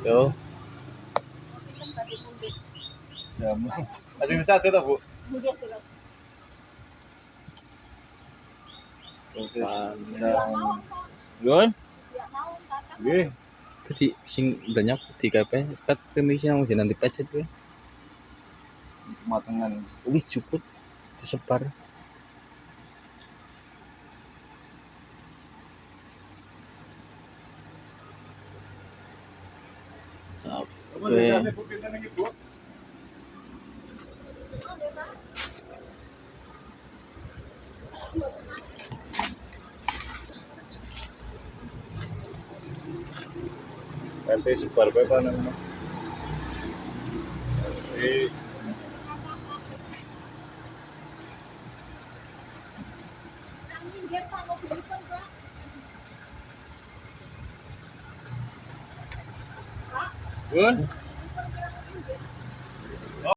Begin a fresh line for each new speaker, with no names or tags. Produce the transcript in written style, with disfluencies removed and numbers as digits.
Yo, ya, masih bisa tuh Bu. Oke. Gun, gih,
Jadi sing banyak di KP kat permisi nang nanti pecet ya.
matengan.
Wis cukup disebar. Oke.
Nanti sebar apa namanya? Di Gun.